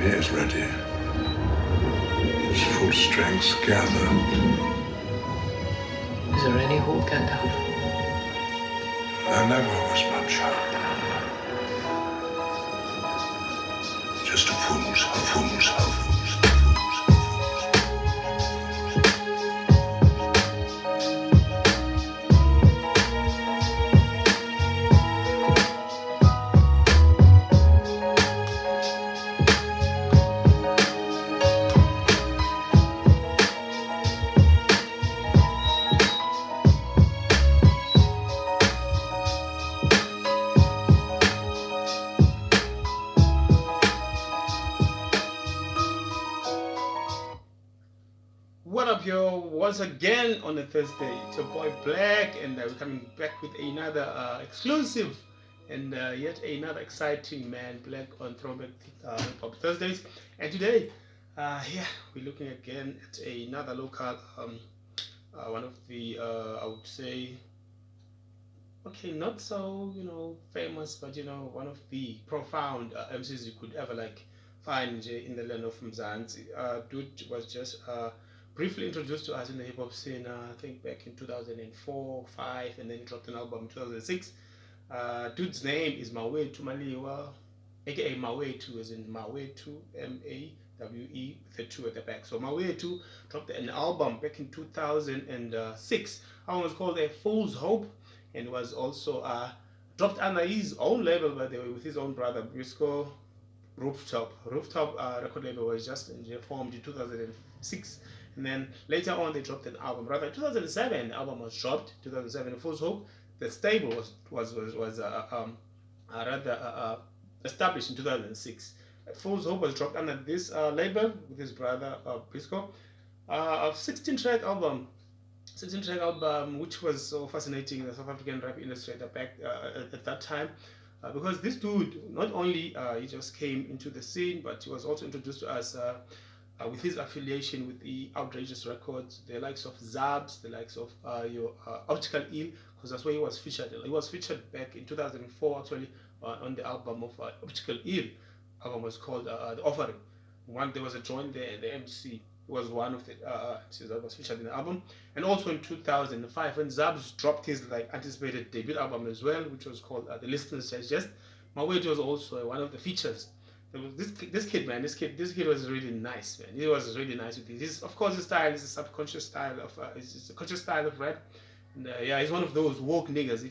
is ready. Its full strength gathered. Is there any hope, Gandalf? There never was much hope. Just a fool's hope. What up, yo? Once again on a Thursday, it's your boy Black, and we're coming back with another exclusive and yet another exciting man, Black on Throwback Hip Hop Thursdays. And today, we're looking again at another local, one of the, I would say, okay, not so famous, but one of the profound MCs you could ever find in the land of Mzansi. Dude was just briefly introduced to us in the hip hop scene, I think back in 2004, 5, and then he dropped an album in 2006. Dude's name is Mawetu Maliwa, aka Mawetu, as in Mawetu, M-A-W-E, with a 2 at the back. So Mawetu dropped an album back in 2006. The album was called A Fool's Hope, and was also dropped under his own label, by the way, with his own brother Briscoe. Rooftop record label was just formed in 2006, and then later on they dropped an album. Rather, 2007 the album was dropped. 2007, Fool's Hope. The stable was established in 2006. Fool's Hope was dropped under this label with his brother Briscoe. A 16-track album. 16-track album, which was so fascinating in the South African rap industry at that time. Because this dude, not only he just came into the scene, but he was also introduced to us with his affiliation with the Outrageous Records, the likes of Zabs, the likes of your Optical Eel, because that's where he was featured. He was featured back in 2004, actually, on the album of Optical Eel. The album was called The Offering. There was a joint there, the MC was one of the MCs that was featured in the album. And also in 2005, when Zabs dropped his anticipated debut album as well, which was called The Listener's Digest, Mawetu was also one of the features. This kid was really nice, man. He was really nice with this. Of course, his style is a subconscious style of it's a conscious style of rap. And, he's one of those woke niggas,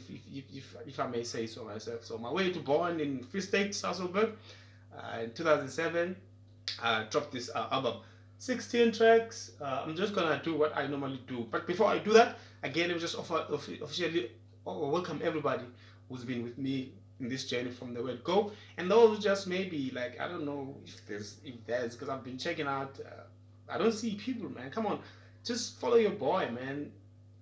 if I may say so myself. So Mawetu, born in Free State, Sasolburg, in 2007, dropped this album. 16 tracks. I'm just gonna do what I normally do, but before I do that, again, let me just officially welcome everybody who's been with me in this journey from the word go, and those just maybe I don't know if there's because I've been checking out. I don't see people, man. Come on, just follow your boy, man.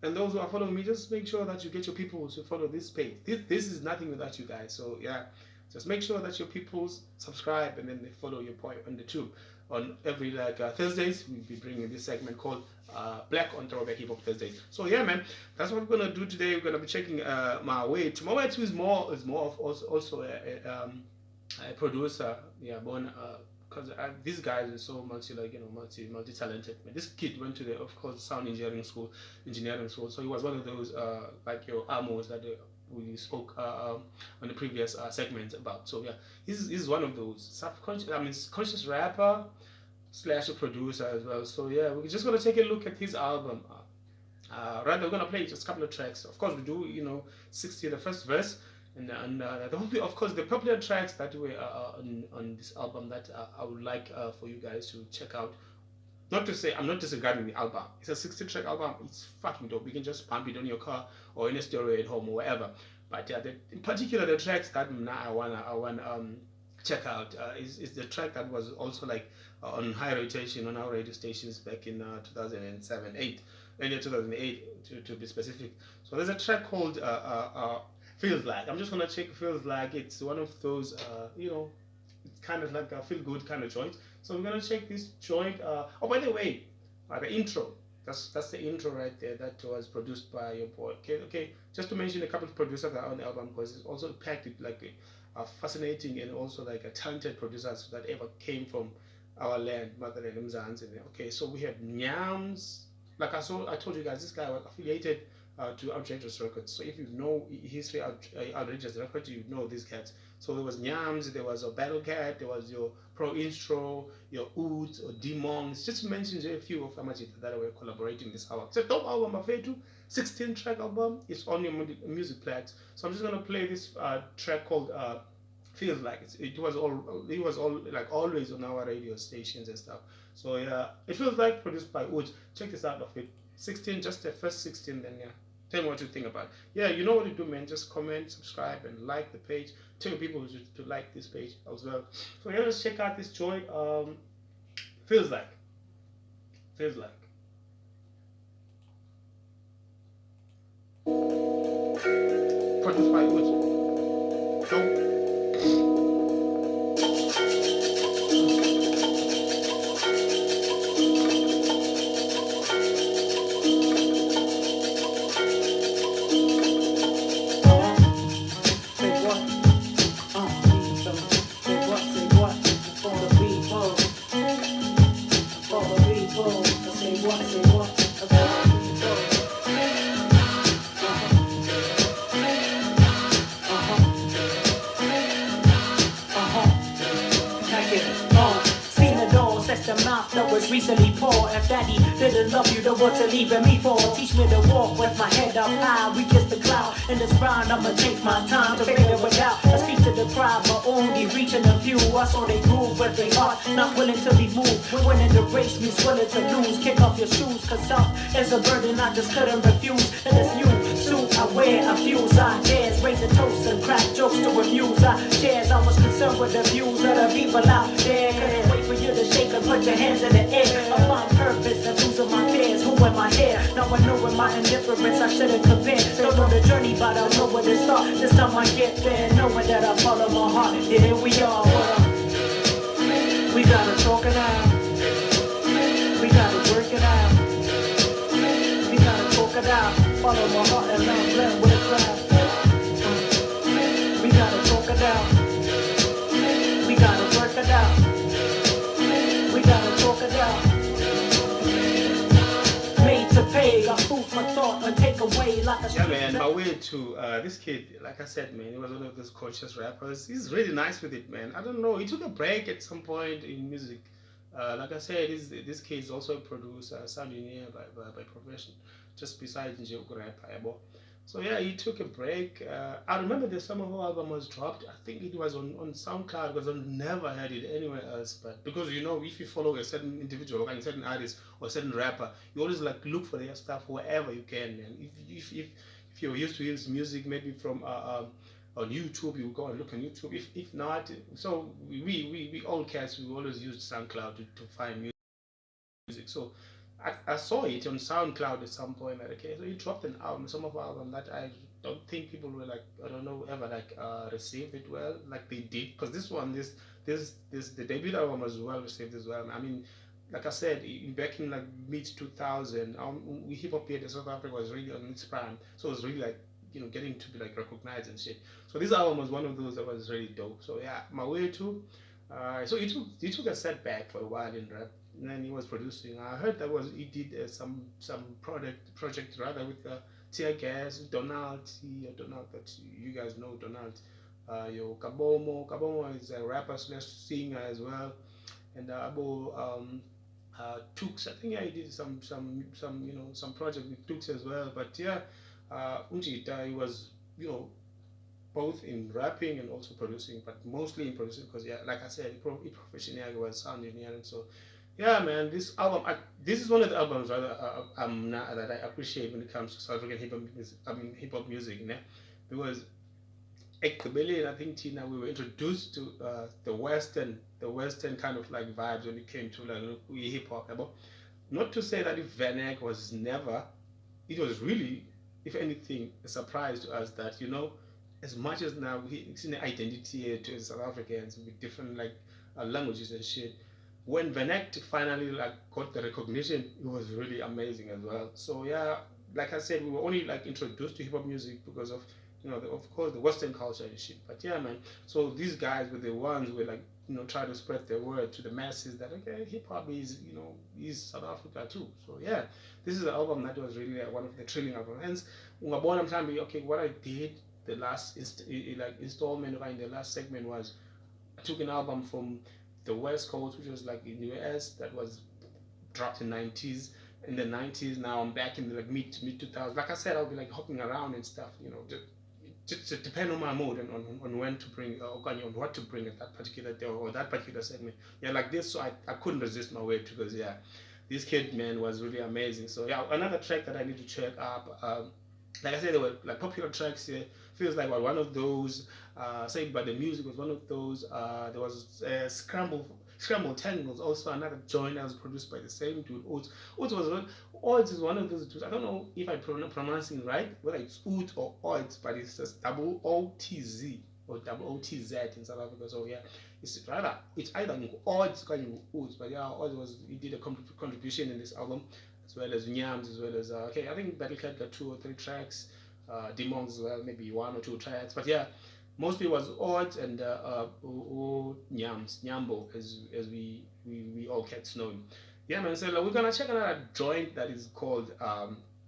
And those who are following me, just make sure that you get your people to follow this page. This is nothing without you guys. So yeah, just make sure that your peoples subscribe and then they follow your boy on the tube. On every Thursdays, we'll be bringing this segment called Black on Throwback Hip Hop Thursdays. So yeah, man, that's what we're gonna do today. We're gonna be checking Mawetu. Mawetu is more of also a producer. Yeah, born because these guys are so multi talented. This kid went to the, of course, sound engineering school. So he was one of those like your Amos that we spoke on the previous segment about. So yeah, he's one of those conscious rapper slash a producer as well. So yeah, we're just gonna take a look at his album. Rather, we're gonna play just a couple of tracks. Of course, we do 60 the first verse, and there will be, of course, the popular tracks that were on this album that I would like for you guys to check out. Not to say I'm not disregarding the album. It's a 60-track album. It's fucking dope. You can just pump it on your car or in a stereo at home or wherever. But in particular, the tracks that I wanna check out is the track that was also on high rotation on our radio stations back in 2007, 8, earlier 2008 to be specific. So there's a track called Feels Like. I'm just gonna check Feels Like. It's one of those it's kind of like a feel good kind of joint. So we're gonna check this joint. Oh, by the way, the intro. That's the intro right there. That was produced by your boy. Okay. Just to mention a couple of producers that are on the album, because it's also packed with fascinating and also like a talented producers that ever came from our land, motherland, Mzansi. Okay, so we have Nyams. Like I told you guys, this guy was affiliated to Outrageous Records. So if you know history of Outrageous Records, you know these cats. So there was Nyams, there was a Battle Cat, there was your Pro Instro, your Oods or Demons. Just to mention a few of Amajita that were collaborating this album. It's a dope album, Afetu, 16 track album. It's on your music players. So I'm just gonna play this track called Feels Like. It was all like always on our radio stations and stuff. So yeah, it feels like produced by Oods. Check this out of it. 16, just the first 16, then yeah. Tell me what you think about it. Yeah, you know what to do, man. Just comment, subscribe, and like the page. Tell people to like this page as well. So yeah, let's check out this joy. Feels like. Feels like. Produced by Oods. Dope. That was recently poor. If daddy didn't love you, then what's it leaving me for? Teach me to walk with my head up high. We kiss the cloud in this grind. I'ma take my time to figure it out. I speak to the crowd, but only reaching a few. I saw they groove with their heart, not willing to be moved. Winning the race means willing to lose. Kick off your shoes, cause self is a burden I just couldn't refuse. In this new suit I wear, I fuse. I dares, raise a toast and crack jokes to amuse. I cares, I was concerned with the views of the people out there. Couldn't wait for you to shake and put your hands in the air. I find purpose and losing my fears. Who am I here? Now I know in my indifference I shouldn't compare. Don't know the journey, but I know where to start. This time I get there, knowing that I follow my heart. Yeah, here we are. We gotta talk it out. We gotta work it out. We gotta talk it out. Follow my heart and not blend with the crowd. We gotta talk it out. We gotta work it out. We gotta talk it out. Made to pay, got food for thought and take away like a yeah, man. My way to this kid, like I said, man, he was one of those conscious rappers. He's really nice with it, man. I don't know. He took a break at some point in music. Like I said, this kid is also a producer, sound engineer by profession, just besides nje ukurapper. So yeah, he took a break. I remember the Summer Whole album was dropped. I think it was on SoundCloud because I never heard it anywhere else. But because you know, if you follow a certain individual, like a certain artist or a certain rapper, you always like look for their stuff wherever you can. And if you're used to his music, maybe from on YouTube, you go and look on YouTube. If not, so we all cats, we always use SoundCloud to find music. So I saw it on SoundCloud at some point. Like, okay, so he dropped an album, some of our album that I don't think people were like, I don't know, ever like received it well, like they did. Because the debut album was well received as well. I mean, like I said, back in like mid 2000, hip hop here in South Africa was really on its prime. So it was really like, you know, getting to be like recognized and shit. So this album was one of those that was really dope. So yeah, my way too. So he took a setback for a while in rap, and then he was producing. I heard he did some project rather with Tear Gas, Donald, that you guys know Donald. Yo Kabomo is a rapper slash singer as well, and Abo Tux. I think yeah, he did some you know some project with Tux as well. But yeah, Unjita, he was, you know, both in rapping and also producing, but mostly in producing because yeah, like I said, he professionally was sound engineering. So yeah, man, this album, this is one of the albums rather that I appreciate when it comes to South African hip hop music. I mean hip hop music, né? Because I think Tina, we were introduced to the western kind of like vibes when it came to like hip hop. Not to say that if Van Eyck was never, it was really, if anything, a surprise to us that, you know, as much as now it's an identity here to South Africans with different like languages and shit. When Van Eyck finally like got the recognition, it was really amazing as well. So yeah, like I said, we were only like introduced to hip hop music because of you know, of course the Western culture and shit. But yeah, man. So these guys were the ones who were like, you know, try to spread the word to the masses that okay, hip hop is, you know, is South Africa too. So yeah, this is an album that was really one of the thrilling albums. Hence, ungabona mhlambi, okay, what I did the last like installment or in the last segment was I took an album from the West Coast, which was like in the US, that was dropped in '90s. In the '90s, now I'm back in the like mid 2000s. Like I said, I'll be like hopping around and stuff, you know, just depend on my mood and on when to bring or on what to bring at that particular day or that particular segment. Yeah, like this, so I couldn't resist my way because yeah, this kid man was really amazing. So yeah, another track that I need to check up. Like I said, there were like popular tracks here. Feels like one of those. Saved by the Music was one of those. There was Scramble Tangles, also another joint that was produced by the same dude. Oats is one of those dudes. I don't know if I'm pronouncing it right, whether it's Oot or Oats, but it's just double OTZ or double OTZ in South Africa. So yeah, it's either Oats or Oats, but yeah, Oats he did a contribution in this album, as well as Nyams, as well as okay, I think Battle Cat got 2 or 3 tracks, Demons as well, maybe 1 or 2 tracks, but yeah, mostly was Odds and Nyambo, as we all cats know him. Yeah, man. So like, we're gonna check another joint that is called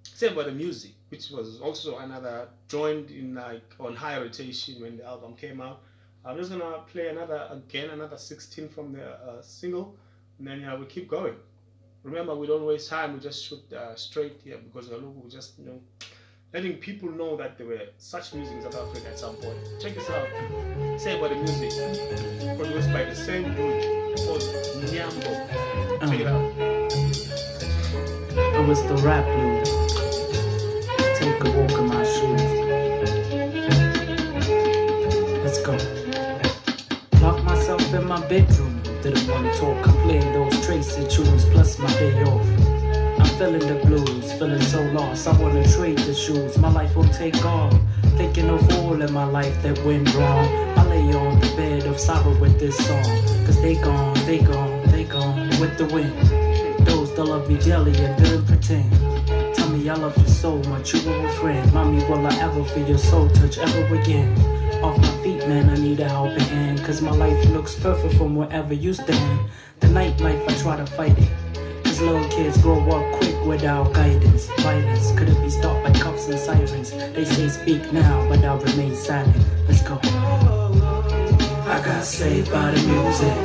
Saved by the Music, which was also another joint in like on high rotation when the album came out. I'm just gonna play another 16 from the single, and then we keep going. Remember, we don't waste time. We just shoot straight here because we just letting people know that there were such music in South Africa at some point. Check this out. Say about the music produced by the same dude called Nyambo. Check it out. It was the rap blues. Take a walk in my shoes. Let's go. Locked myself in my bedroom. Didn't want to talk. I'm playing those Tracy tunes plus my day off. I'm feeling the blues, feeling so lost. I wanna trade the shoes, my life will take off. Thinking of all in my life that went wrong. I lay on the bed of sorrow with this song. Cause they gone with the wind. Those that love me daily and didn't pretend. Tell me I love you so much, you were a friend. Mommy, will I ever feel your soul touch ever again? Off my feet, man, I need a helping hand. Cause my life looks perfect from wherever you stand. The nightlife, I try to fight it. Little kids grow up quick without guidance. Violence couldn't be stopped by cuffs and sirens. They say speak now, but I'll remain silent. Let's go. I got saved by the music.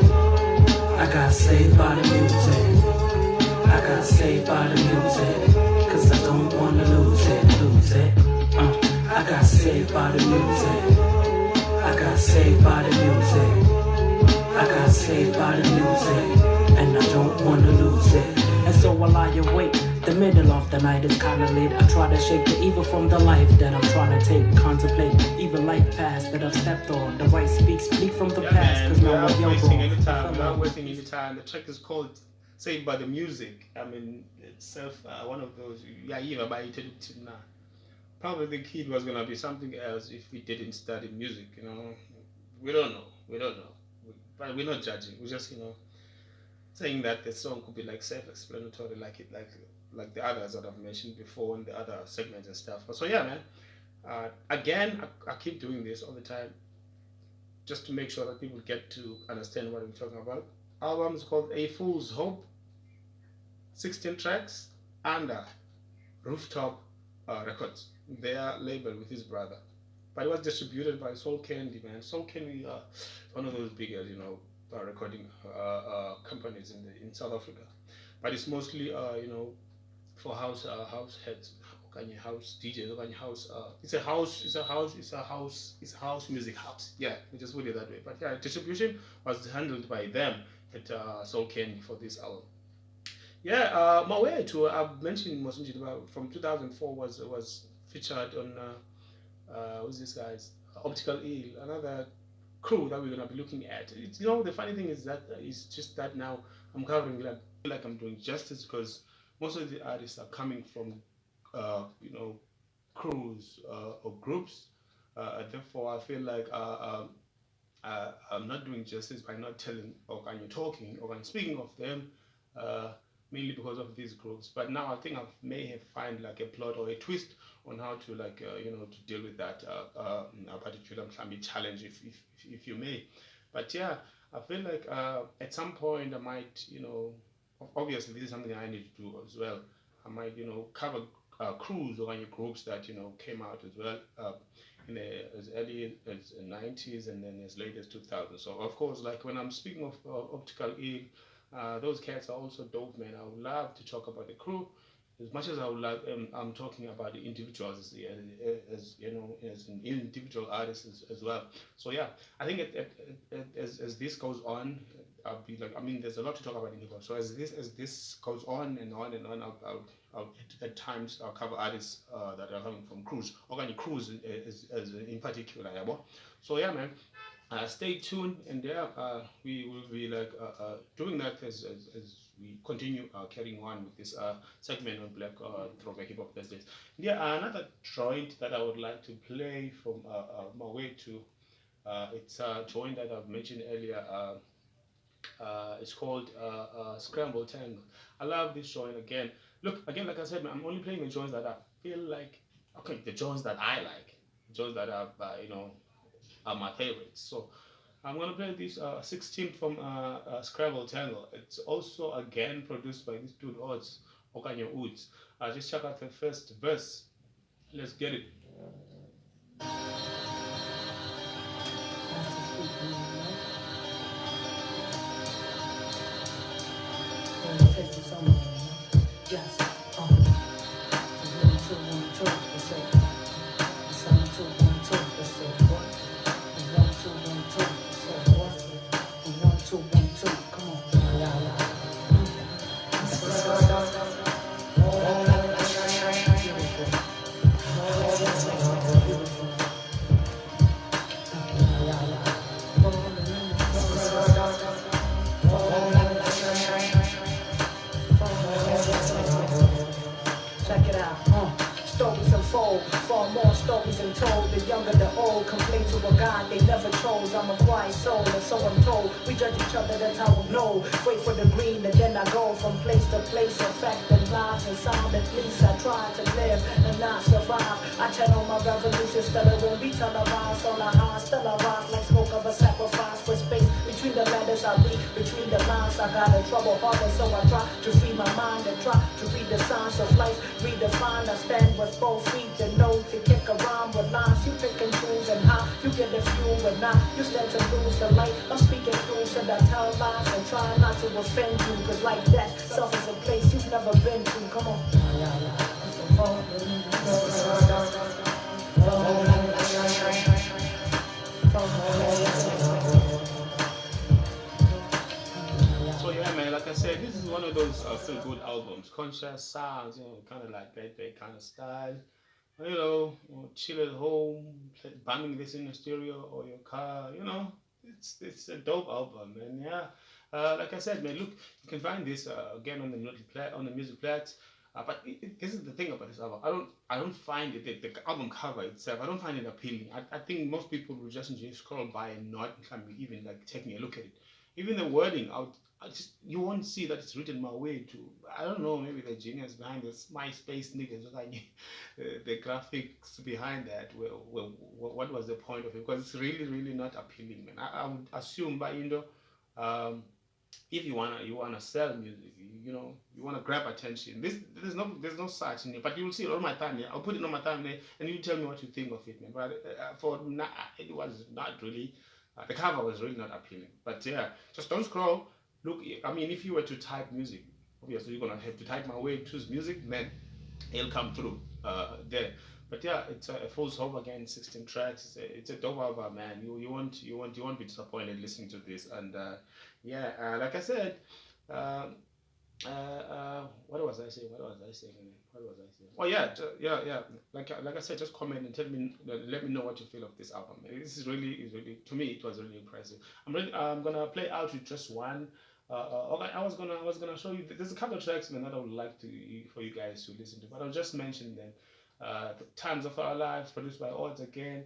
I got saved by the music. I got saved by the music. Cause I don't wanna lose it. I got saved by the music. I got saved by the music. I got saved by the music. And I don't wanna lose it. And so while I awake, the middle of the night is kinda late. I try to shake the evil from the life that I'm trying to take. Contemplate even life past that I've stepped on. The white speaks from the past. Cause now I'm young. Without wasting any time. The track is called Saved by the Music. I mean, itself one of those. Yeah, even by it now. Probably the kid was gonna be something else if we didn't study music. You know, we don't know. But we're not judging. We're just saying that the song could be like self-explanatory, like the others that I've mentioned before in the other segments and stuff. So yeah, man. Again, I keep doing this all the time, just to make sure that people get to understand what I'm talking about. Album is called A Fool's Hope. 16 tracks under Rooftop Records, their label with his brother. But it was distributed by Soul Candy, man. Soul Candy, one of those bigger, recording companies in South Africa, but it's mostly for house heads, house DJs, house. It's a house music house. Yeah, we just put it that way. But yeah, distribution was handled by them at Soul Candy for this album. Yeah, my way to I've mentioned Mosunji from 2004 was featured on who's this guy's Optical Eel, another crew that we're gonna be looking at. It's, the funny thing is that it's just that now I'm covering like I'm doing justice because most of the artists are coming from crews or groups. Therefore, I feel like I'm not doing justice by not telling or kind of talking or kind of speaking of them. mainly because of these groups. But now I think I may have find like a plot or a twist on how to like to deal with that a particular challenge, if you may. But yeah, I feel like at some point I might obviously this is something I need to do as well. I might cover crews or any groups that came out as well in as early as the 90s and then as late as 2000. So of course, like when I'm speaking of Optical Eel, those cats are also dope, man. I would love to talk about the crew as much as I would love. I'm talking about the individuals as an individual artist as well. So yeah, I think as this goes on, I'll be like, I mean, there's a lot to talk about in hip hop. So as this goes on and on and on, I'll at times I'll cover artists that are coming from crews, organic crews as in particular, yeah, boy. So yeah, man. Stay tuned, and yeah, we will be like doing that as we continue carrying on with this segment on Black Throwback Hip Hop Thursdays. Yeah, another joint that I would like to play from my way to it's a joint that I've mentioned earlier. It's called Scramble Tangle. I love this joint again. Look, again, like I said, man, I'm only playing the joints that I feel like, okay, the joints that I like, joints that are my favorites. So I'm gonna play this 16 from Scrabble Tangle. It's also again produced by this dude Odds, Okanyo Woods. Just check out the first verse. Let's get it. Yes. One, two, one, two. Let's say. Some two, one, two. Let's say what? One, two, one, two. Let's say what? One, two, one, two. Come on. Yeah, yeah. Check it out, stories unfold, far more stories untold. The younger, the old, complain to a God they never chose. I'm a quiet soul, and so I'm told. We judge each other, that's how we know. Wait for the green, and then I go from place to place. Effect and lives and sound, at least I try to live and not survive. I channel my revolution, still it won't be televised. On a high, still I rise like smoke of a sacrifice. For space between the letters I read, between the lines I got a trouble harder, so I try to free my mind and try to read the signs of life. Redefine, I stand with both feet and know to kick around with lines. You pick and choose and how you get the fuel and not you stand to lose the light. I'm speaking through, should I tell lies and try not to offend you? Cause like that, self is a place you've never been to. Come on. So yeah, man, like I said, this is one of those feel good albums. Conscious sounds, kind of like that kind of style. Chill at home, banging this in your stereo or your car. It's a dope album, man. Yeah. Like I said, man, look, you can find this again on the music plat. This is the thing about this album. I don't find it the album cover itself. I don't find it appealing. I think most people will just scroll by and not even like taking a look at it. Even the wording, I just you won't see that it's written my way to. I don't know, maybe the genius behind this MySpace niggas, the graphics behind that. What was the point of it? Because it's really, really not appealing, man. I would assume by if you wanna sell music, you wanna grab attention. There's no such in it, but you will see it on my timeline. I'll put it on my timeline, and you tell me what you think of it, man. But for now, it was not really. The cover was really not appealing. But yeah, just don't scroll. Look, I mean, if you were to type music, obviously you're gonna have to type my way, choose music, then it'll come through there. But yeah, it's a full hope again, 16 tracks. It's a dope album, man. You won't be disappointed listening to this. And yeah, like I said, uh, what was I saying? What was I saying? What was I saying? Oh yeah, yeah. Like I said, just comment and let me know what you feel of this album. This is really to me it was really impressive. I'm gonna play out with just one. Okay, I was gonna show you. There's a couple of tracks, man, that I would like for you guys to listen to, but I'll just mention them. The Times of Our Lives, produced by Odds again.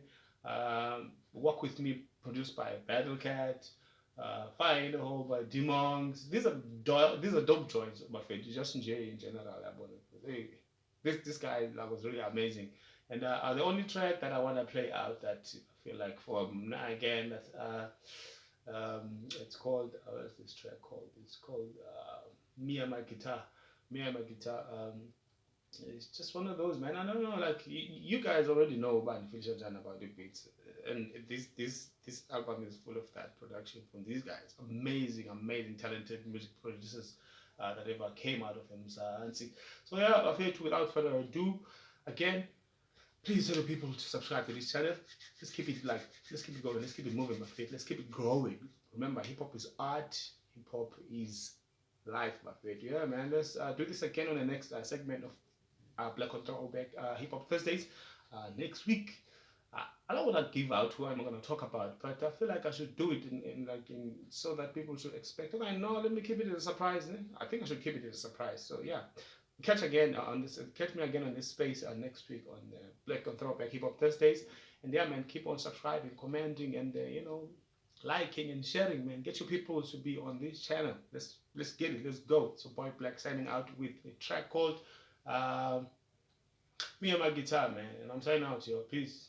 Walk with Me, produced by Battlecat. Fire in the Hole by Demons. These are dope joints, my friend. You just enjoy in general. This guy was really amazing. And the only track that I want to play out that I feel like for now again, it's called, what's this track called? It's called Me and My Guitar. Me and My Guitar. It's just one of those, man. I don't know, like you guys already know about the beats, and this album is full of that production from these guys. Amazing, amazing, talented music producers that ever came out of them. So yeah, I think without further ado, again, please tell people to subscribe to this channel. Let's keep it going. Let's keep it moving, my feet. Let's keep it growing. Remember, hip hop is art. Hip hop is life, my feet. Yeah, man. Let's do this again on the next segment of Black on Throwback Hip Hop Thursdays next week. I don't want to give out who I'm going to talk about, but I feel like I should do it in so that people should expect. Okay, no, let me keep it as a surprise. I think I should keep it as a surprise. So yeah, catch me again on this space next week on Black on Throwback Hip Hop Thursdays. And yeah, man, keep on subscribing, commenting, and liking and sharing, man. Get your people to be on this channel. Let's get it. Let's go. So Boy Black signing out with a track called Me and My Guitar, man. And I'm signing out, yo. Peace.